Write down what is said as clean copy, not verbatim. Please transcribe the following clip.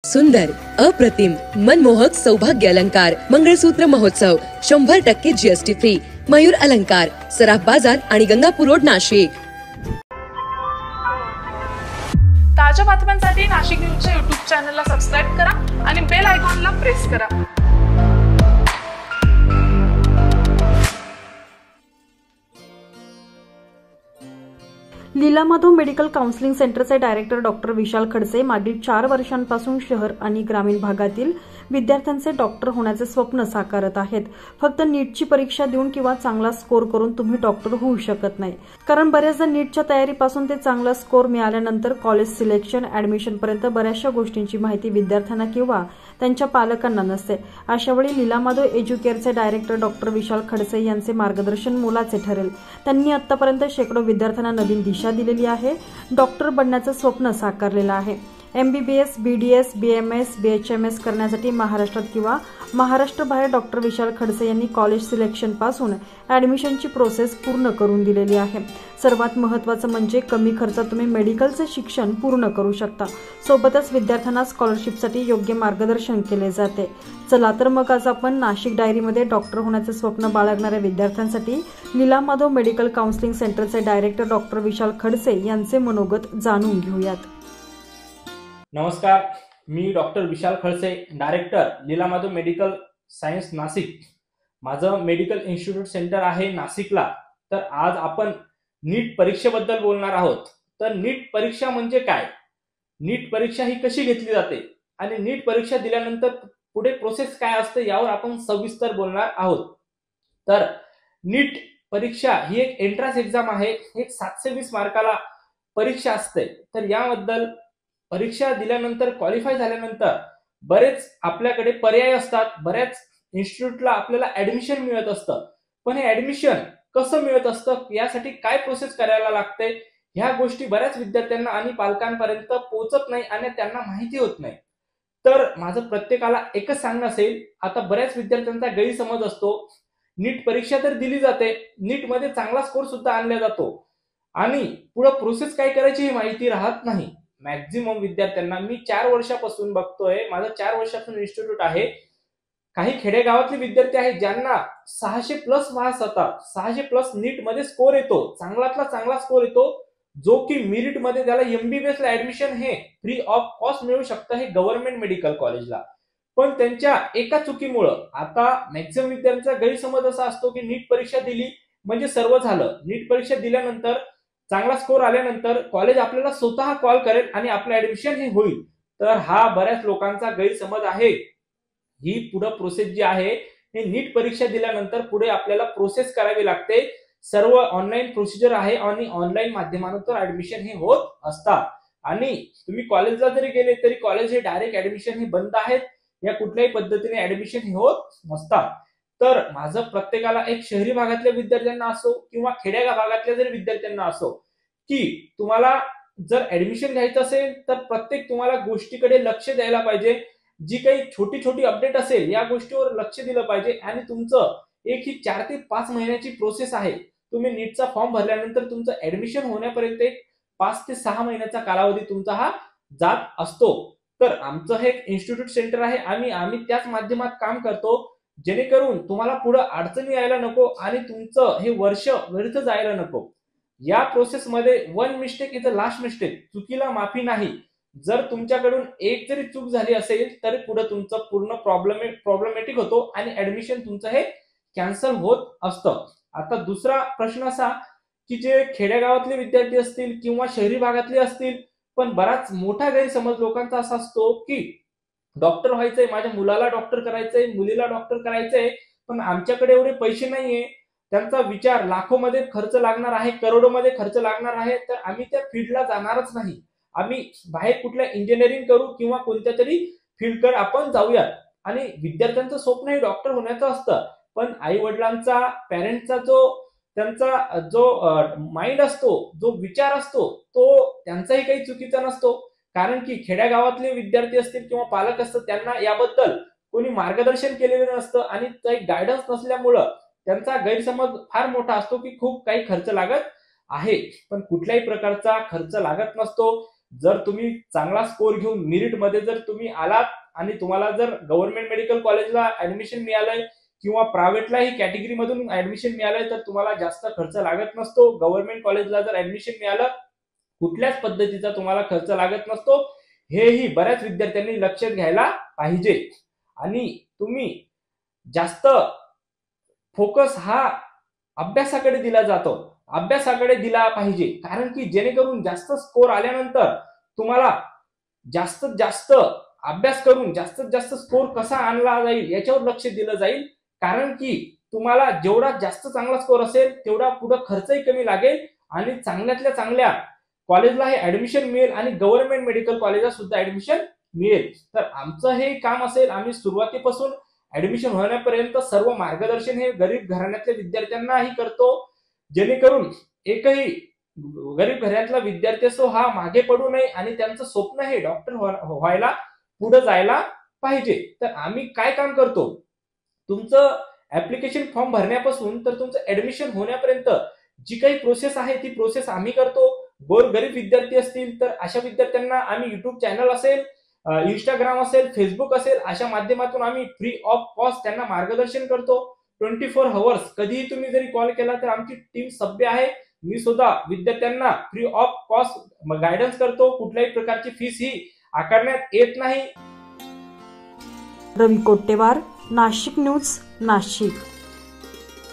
सुंदर, अप्रतिम, मनमोहक सौभाग्य अलंकार मंगळसूत्र महोत्सव 100% जीएसटी फ्री. मयूर अलंकार, सराफ बाजार आणि गंगापूर रोड, नाशिक. ताज्या बातम्यांसाठी नाशिक न्यूजच्या YouTube चॅनलला सबस्क्राइब करा आणि बेल आयकॉनला प्रेस करा. लीला माधव मेडिकल काउन्सिलिंग सेंटरचे डायरेक्टर डॉक्टर विशाल खडसे मागील 4 वर्षांपासून शहर आणि ग्रामीण भागातील विद्यार्थ्यांचे डॉक्टर होण्याचे स्वप्न साकारत आहेत. फक्त नीटची परीक्षा देऊन किंवा चांगला स्कोर करून तुम्ही डॉक्टर होऊ शकत नाही. कारण बऱ्याचदा नीटच्या तयारीपासून ते चांगला स्कोर मिळाल्यानंतर कॉलेज सिलेक्शन, ऍडमिशनपर्यंत बऱ्याचशा गोष्टींची माहिती विद्यार्थ्यांना किंवा त्यांच्या पालकांना नसते. अशावेळी लीला माधव एज्युकेअरचे डायरेक्टर डॉक्टर विशाल खडसे यांचे मार्गदर्शन मोलाचे ठरेल. त्यांनी आतापर्यंत शेकडो विद्यार्थ्यांना नवीन दिशा दिलेली आहे. डॉक्टर बनण्याचं स्वप्न साकारलेलं आहे. MBBS, BDS, BMS, BHMS करण्यासाठी महाराष्ट्रात किंवा महाराष्ट्राबाहेर डॉक्टर विशाल खडसे यांनी कॉलेज सिलेक्शन पासून ऍडमिशनची प्रोसेस पूर्ण करून दिलेली आहे. सर्वात महत्त्वाचं म्हणजे कमी खर्चात तुम्ही मेडिकलचे शिक्षण पूर्ण करू शकता. सोबतच विद्यार्थ्यांना स्कॉलरशिपसाठी योग्य मार्गदर्शन केले जाते. चला तर मग आज आपण नाशिक डायरीमध्ये डॉक्टर होण्याचे स्वप्न बाळगणाऱ्या विद्यार्थ्यांसाठी लीला माधव मेडिकल काउन्सिलिंग सेंटरचे डायरेक्टर डॉक्टर विशाल खडसे यांचे मनोगत जाणून घेऊयात. नमस्कार, मी डॉक्टर विशाल खडसे, डायरेक्टर लीला माधव मेडिकल सायन्स नाशिक. माझं मेडिकल इन्स्टिट्यूट सेंटर आहे नाशिकला. तर आज आपण नीट परीक्षेबद्दल बोलणार आहोत. तर नीट परीक्षा म्हणजे काय, नीट परीक्षा ही कशी घेतली जाते आणि नीट परीक्षा दिल्यानंतर पुढे प्रोसेस काय असते यावर आपण सविस्तर बोलणार आहोत. तर नीट परीक्षा ही एक एंट्रन्स एक्झाम आहे. एक 720 मार्काला परीक्षा असते. तर याबद्दल परीक्षा दिल्यानंतर क्वालिफाय झाल्यानंतर बरेच आपल्याकडे पर्याय असतात. बऱ्याच इन्स्टिट्यूटला आपल्याला ऍडमिशन मिळत असतं. पण हे ऍडमिशन कसं मिळत असतं, यासाठी काय प्रोसेस करायला लागते, ह्या गोष्टी बऱ्याच विद्यार्थ्यांना आणि पालकांपर्यंत पोहोचत नाही आणि त्यांना माहिती होत नाही. तर माझं प्रत्येकाला एकच सांगणं असेल, आता बऱ्याच विद्यार्थ्यांचा गैरसमज असतो. नीट परीक्षा तर दिली जाते, नीटमध्ये चांगला स्कोर सुद्धा आणला जातो आणि पुढे प्रोसेस काय करायची ही माहिती राहत नाही. मॅक्झिमम विद्यार्थ्यांना मी 4 वर्षापासून बघतोय, माझं 4 वर्षापासून इन्स्टिट्यूट आहे. काही खेडेगावातले विद्यार्थी आहेत ज्यांना 600+ मार्क्स होतात, 600+ नीट मध्ये स्कोर येतो, चांगलातला चांगला स्कोर येतो, जो की मेरिट मध्ये त्याला MBBS ला ऍडमिशन हे फ्री ऑफ कॉस्ट मिळू शकतं, हे गव्हर्नमेंट मेडिकल कॉलेजला. पण त्यांच्या एका चुकीमुळे आता मॅक्झिमम विद्यार्थ्यांचा गैरसमज असा असतो की नीट परीक्षा दिली म्हणजे सर्व झालं. नीट परीक्षा दिल्यानंतर चांगला स्कोर आल्यानंतर कॉलेज आपल्याला स्वतः कॉल करेल आणि आपलं ऍडमिशन हे होईल. तर हा बऱ्याच लोकांचा गैरसमज आहे. ही पुढे प्रोसेस जी आहे, हे नीट परीक्षा दिल्यानंतर पुढे आपल्याला प्रोसेस करावी लागते. सर्व ऑनलाईन प्रोसिजर आहे आणि ऑनलाईन माध्यमातून ऍडमिशन हे होत असतात. आणि तुम्ही कॉलेजला जरी गेले तरी कॉलेज हे डायरेक्ट ऍडमिशन हे बंद आहेत, या कुठल्याही पद्धतीने ऍडमिशन हे होत नसतात. तर माझं प्रत्येकाला, एक शहरी भागातल्या विद्यार्थ्यांना असो किंवा खेड्या भागातल्या जर विद्यार्थ्यांना असो, की तुम्हाला जर ऍडमिशन घ्यायचं असेल तर प्रत्येक तुम्हाला गोष्टीकडे लक्ष द्यायला पाहिजे. जी काही छोटी छोटी अपडेट असेल या गोष्टीवर लक्ष दिलं पाहिजे. आणि तुमचं एक ही 4 ते 5 महिन्याची प्रोसेस आहे. तुम्ही नीटचा फॉर्म भरल्यानंतर तुमचं ऍडमिशन होण्यापर्यंत एक 5 ते 6 महिन्याचा कालावधी तुमचा हा जात असतो. तर आमचं हे इन्स्टिट्यूट सेंटर आहे आणि आम्ही त्याच माध्यमात काम करतो, जेणेकरून तुम्हाला पुढे अडचणी यायला नको आणि तुमचं हे वर्ष व्यर्थ जायला नको. या प्रोसेसमध्ये 1 mistake is a last mistake, चुकीला माफी नाही. जर तुमच्याकडून एक जरी चूक झाली असेल तरी पुढे तुमचं पूर्ण प्रॉब्लेमॅटिक होतो आणि ऍडमिशन तुमचं हे कॅन्सल होत असतं. आता दुसरा प्रश्न असा की जे खेड्यागावातले विद्यार्थी असतील किंवा शहरी भागातले असतील, पण बराच मोठा गैरसमज लोकांचा असा असतो की डॉक्टर व्हायचंय, माझ्या मुलाला डॉक्टर करायचंय, मुलीला डॉक्टर करायचंय, पण आमच्याकडे एवढे पैसे नाहीये. त्यांचा विचार लाखोमध्ये खर्च लागणार आहे, करोडोमध्ये खर्च लागणार आहे, तर आम्ही त्या फील्डला जाणारच नाही. आम्ही बाहेर कुठल्या इंजिनिअरिंग करू किंवा कोणत्या तरी फील्डकडे आपण जाऊयात. आणि विद्यार्थ्यांचं स्वप्न हे डॉक्टर होण्याचं असतं. पण आई वडिलांचा, पॅरेंटचा त्यांचा जो माइंड असतो, जो विचार असतो, तो त्यांचाही काही चुकीचा नसतो. कारण की खेड्यागावातले विद्यार्थी असतील किंवा पालक असतात, त्यांना याबद्दल कोणी मार्गदर्शन केलेलं नसतं आणि काही गायडन्स नसल्यामुळं त्यांचा गैरसमज फार मोठा असतो की खूप काही खर्च लागत आहे. पण कुठल्याही प्रकारचा खर्च लागत नसतो. जर तुम्ही चांगला स्कोर घेऊन मेरिटमध्ये जर तुम्ही आलात आणि तुम्हाला जर गव्हर्नमेंट मेडिकल कॉलेजला ऍडमिशन मिळालंय किंवा प्रायव्हेटलाही कॅटेगरीमधून ऍडमिशन मिळालंय तर तुम्हाला जास्त खर्च लागत नसतो. गव्हर्नमेंट कॉलेजला जर ऍडमिशन मिळालं कुठल्याच पद्धतीचा तुम्हाला खर्च लागत नसतो. हेही बऱ्याच विद्यार्थ्यांनी लक्षात घ्यायला पाहिजे. आणि तुम्ही जास्त फोकस हा अभ्यासाकडे दिला जातो, अभ्यासाकडे दिला पाहिजे. कारण की जेणेकरून जास्त स्कोर आल्यानंतर तुम्हाला जास्तीत जास्त अभ्यास करून जास्तीत जास्त स्कोर कसा आणला जाईल याच्यावर लक्ष दिलं जाईल. कारण की तुम्हाला जेवढा जास्त चांगला स्कोर असेल तेवढा पुढे खर्चही कमी लागेल आणि चांगल्यातल्या चांगल्या कॉलेजला हे ऍडमिशन मिळेल आणि गव्हर्नमेंट मेडिकल कॉलेजला सुद्धा ऍडमिशन मिळेल. तर आमचं हे काम असेल, आम्ही सुरुवातीपासून ऍडमिशन होण्यापर्यंत सर्व मार्गदर्शन हे गरीब घराण्यातल्या विद्यार्थ्यांनाही करतो, जेणेकरून एकही गरीब घरातला विद्यार्थी असो हा मागे पडू नये आणि त्यांचं स्वप्न हे डॉक्टर व्हायला पुढे जायला पाहिजे. तर आम्ही काय काम करतो, तुमचं ऍप्लिकेशन फॉर्म भरण्यापासून तर तुमचं ऍडमिशन होण्यापर्यंत जी काही प्रोसेस आहे ती प्रोसेस आम्ही करतो. गरीब विद्यार्थी असतील तर अशा विद्यार्थ्यांना आम्ही युट्यूब चॅनल असेल, इंस्टाग्राम असेल, फेसबुक असेल अशा माध्यमातून आम्ही फ्री ऑफ कॉस्ट त्यांना मार्गदर्शन करतो. 24 आवर्स कधीही तुम्ही जरी कॉल केला तर आमची टीम सभ्य आहे. मी सुद्धा विद्यार्थ्यांना फ्री ऑफ कॉस्ट गायडन्स करतो. कुठल्याही प्रकारची फीस ही आकारण्यात येत नाही. रवी कोट्टेवार, नाशिक न्यूज, नाशिक.